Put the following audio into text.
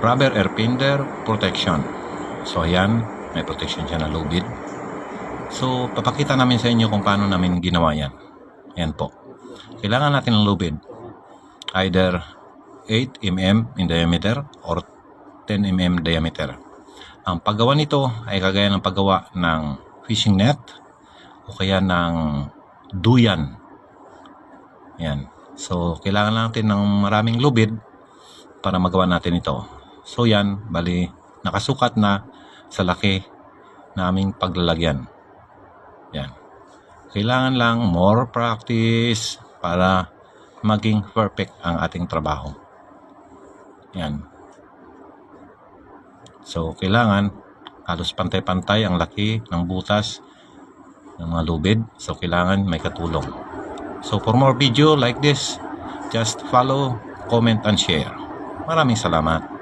rubber air fender protection. So ayan, may protection siya na lubid. So papakita namin sa inyo kung paano namin ginawa yan. Ayan po. Kailangan natin ng lubid. Either 8 mm in diameter or 10 mm diameter. Ang paggawa nito ay kagaya ng paggawa ng fishing net o kaya ng duyan. Yan. So, kailangan natin ng maraming lubid para magawa natin ito. So, yan. Bali, nakasukat na sa laki na aming paglalagyan. Yan. Kailangan lang more practice para maging perfect ang ating trabaho. Yan. So, kailangan halos pantay-pantay ang laki ng butas ng mga lubid. So, kailangan may katulong. So, for more video like this, just follow, comment, and share. Maraming salamat.